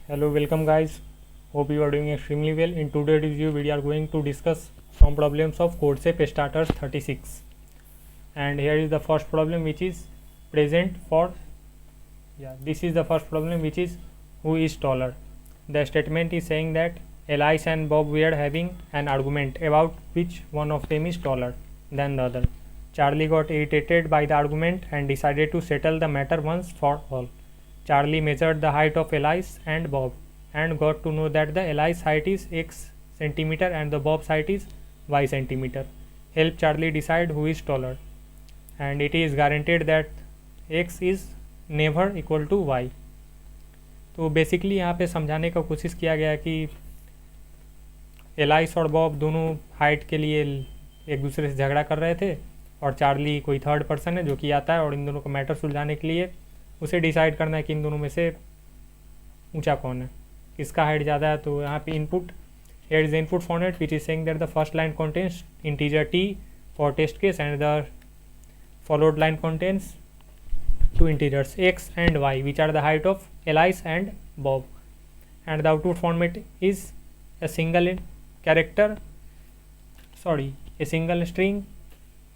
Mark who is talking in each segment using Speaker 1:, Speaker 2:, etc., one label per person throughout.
Speaker 1: Hello, welcome guys. Hope you are doing extremely well. In today's review, we are going to discuss some problems of CodeSafe Starters 36. And here is the first problem which is present for this is the first problem which is who is taller. The statement is saying that Elias and Bob were having an argument about which one of them is taller than the other. Charlie got irritated by the argument and decided to settle the matter once for all. Charlie measured the height of Elias and Bob and got to know that the Elias height is x centimeter and the Bob's height is y centimeter. Help Charlie decide who is taller, and it is guaranteed that x is never equal to y. तो basically यहाँ पे समझाने का कोशिश किया गया कि alias और बॉब दोनों हाइट के लिए एक दूसरे से झगड़ा कर रहे थे और चार्ली कोई थर्ड पर्सन है जो कि आता है और इन दोनों को मैटर सुलझाने के लिए उसे डिसाइड करना है कि इन दोनों में से ऊंचा कौन है, किसका हाइट ज़्यादा है. तो यहाँ पे input here is the input format which is saying that the first line contains integer t for test case and the followed line contains two integers x and y which are the height of Elias and Bob, and the output format is a single string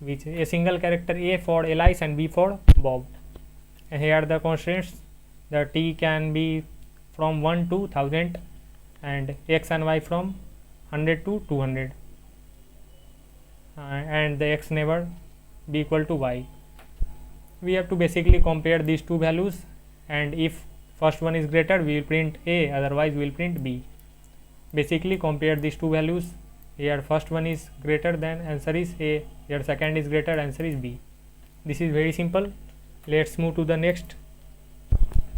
Speaker 1: which a single character a for Elias and b for Bob. And here are the constraints. The t can be from 1 to 1000 and x and y from 100 to 200, and the x never be equal to y. We have to basically compare these two values, and if first one is greater we will print a, otherwise we will print b. Basically compare these two values. Here first one is greater than, answer is a. Here second is greater, answer is b. This is very simple. Let's move to the next,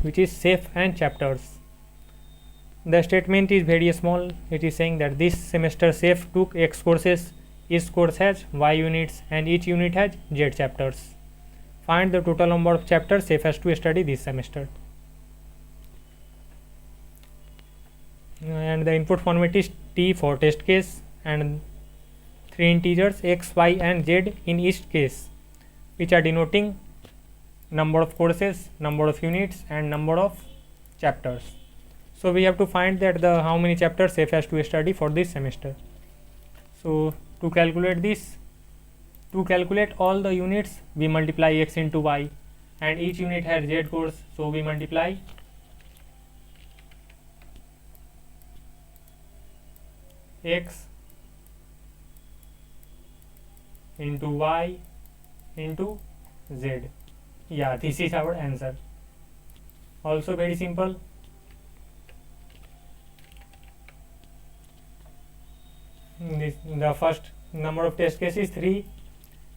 Speaker 1: which is safe and chapters. The statement is very small. It is saying that this semester safe took x courses, each course has y units and each unit has z chapters. Find the total number of chapters safe has to study this semester. And the input format is t for test case and three integers x, y and z in each case, which are denoting number of courses, number of units and number of chapters. So we have to find that the how many chapters safe has to study for this semester. So to calculate this, to calculate all the units, we multiply x into y, and each unit has z course, so we multiply x into y into z. Yeah, this is our answer. Also very simple. The first number of test cases is 3.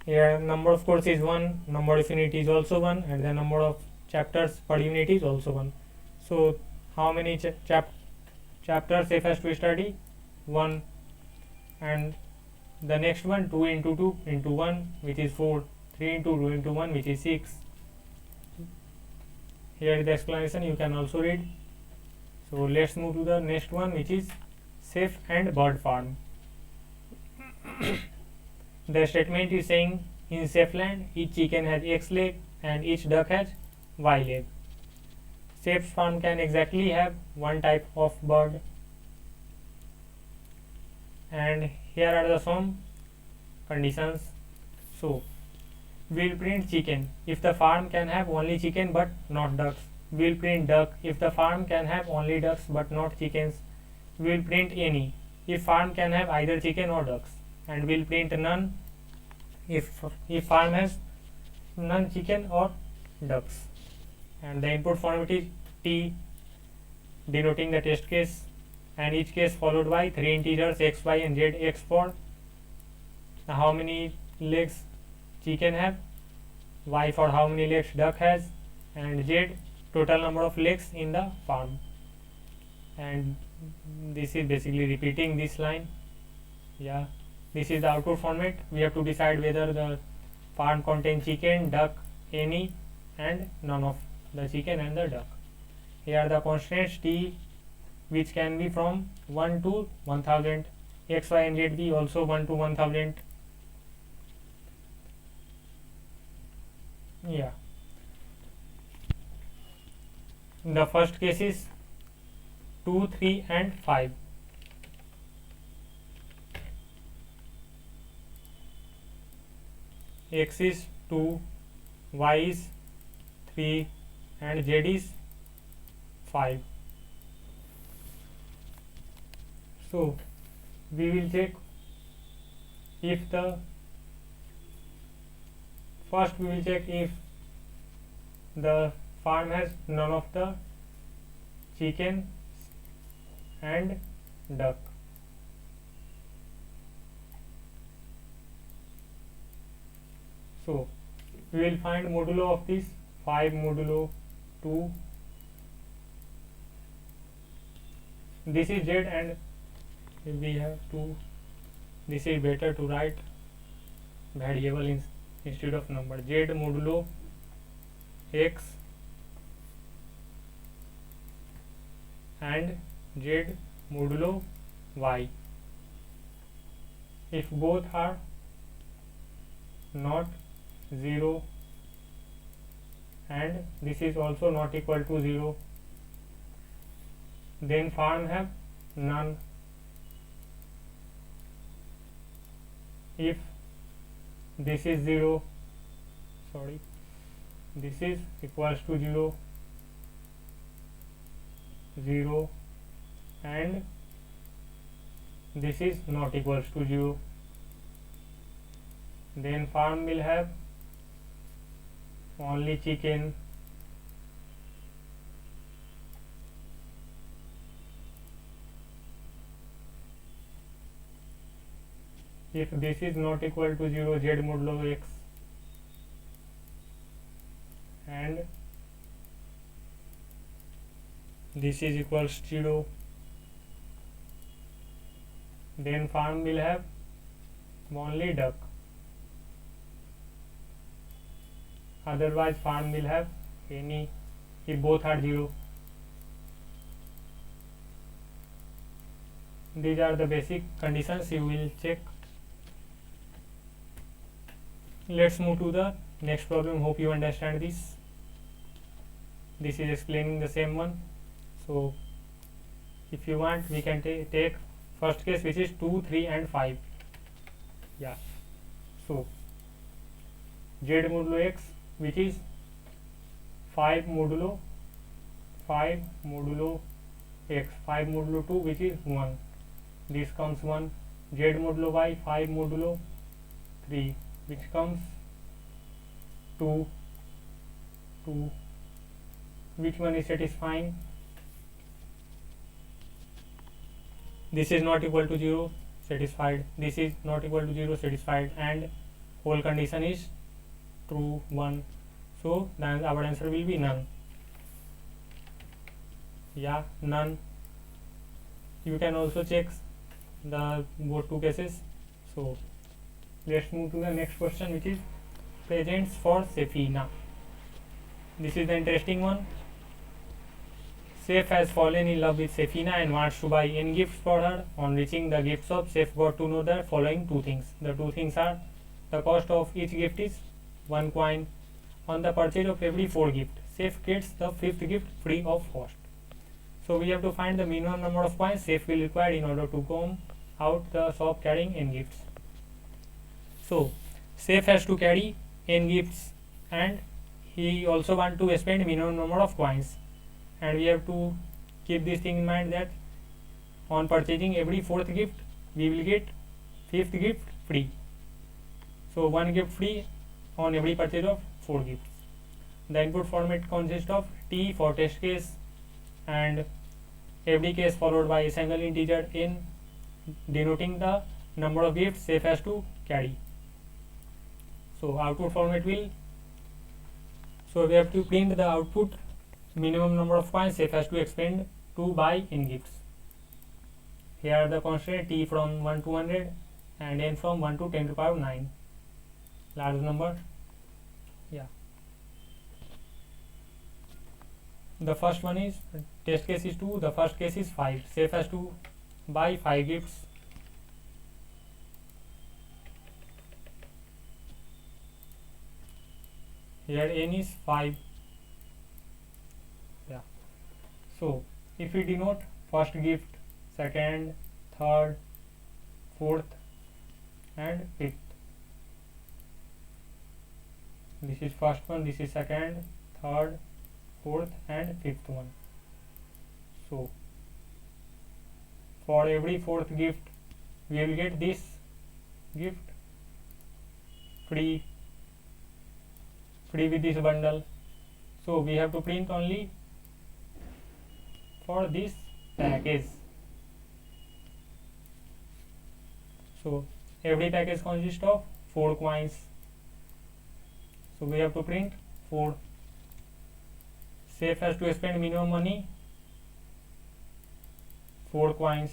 Speaker 1: Here number of course is 1, number of unit is also 1, and the number of chapters per unit is also 1. So how many chapters safe has to study? 1. And the next one 2 into 2 into 1 which is 4, 3 into 2 into 1 which is 6. Here is the explanation, you can also read. So let's move to the next one, which is safe and bird farm. The statement is saying in safe land each chicken has x leg and each duck has y leg. Safe farm can exactly have one type of bird, and here are the some conditions. So we will print chicken if the farm can have only chicken but not ducks. We will print duck if the farm can have only ducks but not chickens. We will print any if farm can have either chicken or ducks, and we will print none if farm has none chicken or ducks. And the input format is t denoting the test case, and each case followed by three integers x, y and z. X for how many legs chicken have, y for how many legs duck has, and z total number of legs in the farm. And this is basically repeating this line. Yeah, this is the output format. We have to decide whether the farm contains chicken, duck, any and none of the chicken and the duck. Here are the constraints t, which can be from 1 to 1000, x, y and z be also 1 to 1000. Yeah, the first case is 2, 3 and 5. X is 2, Y is 3 and Z is 5. So we will check if the first we will check if the farm has none of the chicken and duck. So we will find modulo of this 5 modulo 2. This is Z and we have to, this is better to write variable instead of number. Z modulo X and Z modulo Y. If both are not 0 and this is also not equal to 0, then farm have none. If this is 0, this is equals to 0, 0 and this is not equals to 0, then farm will have only chicken. If this is not equal to 0, Z modulo X and this is equals to 0, then farm will have only duck. Otherwise farm will have any if both are 0. These are the basic conditions you will check. Let's move to the next problem. Hope you understand this. This is explaining the same one. So if you want we can take first case, which is 2, 3 and 5. Yeah. So Z modulo X, which is 5 modulo X, 5 modulo 2, which is 1. This comes 1. Z modulo Y, 5 modulo 3, which comes 2. Which one is satisfying? This is not equal to 0, satisfied. This is not equal to 0, satisfied, and whole condition is true, 1. So then our answer will be none. Yeah, none. You can also check the both two cases. So let's move to the next question, which is presents for Sefina. This is the interesting one. Saif has fallen in love with Sefina and wants to buy n gifts for her. On reaching the gift shop, Saif got to know the following two things. The two things are: the cost of each gift is 1 coin. On the purchase of every 4 gifts, Saif gets the 5th gift free of cost. So we have to find the minimum number of coins Saif will require in order to come out the shop carrying n gifts. So Saif has to carry n gifts and he also want to spend minimum number of coins, and we have to keep this thing in mind that on purchasing every 4th gift we will get 5th gift free. So 1 gift free on every purchase of 4 gifts. The input format consists of T for test case and every case followed by a single integer n denoting the number of gifts Saif has to carry. So output format will, so we have to print the output minimum number of coins Saif has to expend to buy n gifts. Here are the constraints: T from 1 to 100 and n from 1 to 10 to the power 9. Large number. Yeah. The first one is test case is 2. The first case is 5. Saif has to buy 5 gifts. Here n is 5. Yeah. So if we denote first gift, second, third, fourth and fifth. This is first one, this is second, third, fourth and fifth one. So for every fourth gift we will get this gift free with this bundle. So we have to print only for this package. So every package consists of 4 coins. So we have to print 4. Safe has to spend minimum money 4 coins.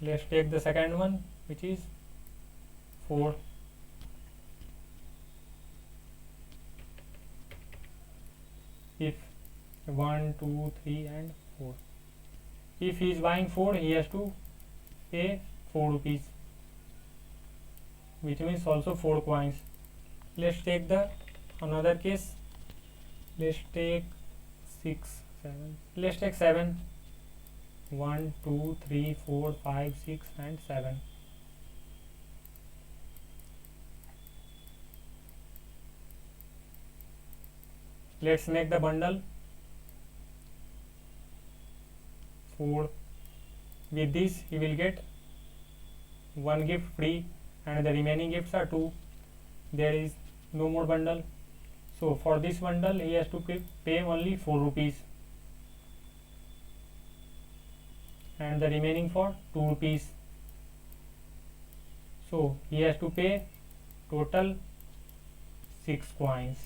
Speaker 1: Let's take the second one, which is 4. If 1, 2, 3 and 4. If he is buying 4, he has to pay 4 rupees, which means also 4 coins. Let's take the another case. Let's take 6, 7. Let's take 7. 1, 2, 3, 4, 5, 6 and 7. Let's make the bundle 4. With this he will get 1 gift free and the remaining gifts are 2. There is no more bundle. So for this bundle he has to pay only 4 rupees and the remaining for 2 rupees. So he has to pay total 6 coins.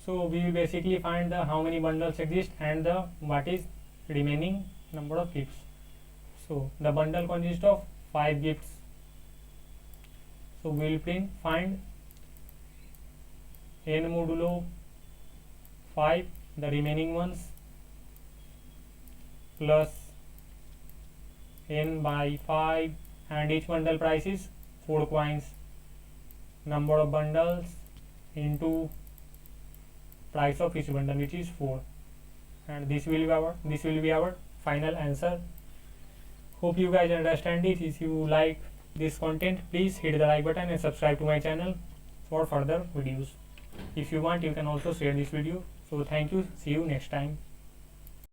Speaker 1: So we will basically find the how many bundles exist and the what is remaining number of gifts. So the bundle consists of 5 gifts. So we will find n modulo 5, the remaining ones, plus n by 5 and each bundle price is 4 coins. Number of bundles into price of each bundle, which is 4, and this will be our final answer. Hope you guys understand it. If you like this content, please hit the like button and subscribe to my channel for further videos. If you want, you can also share this video. So thank you, see you next time.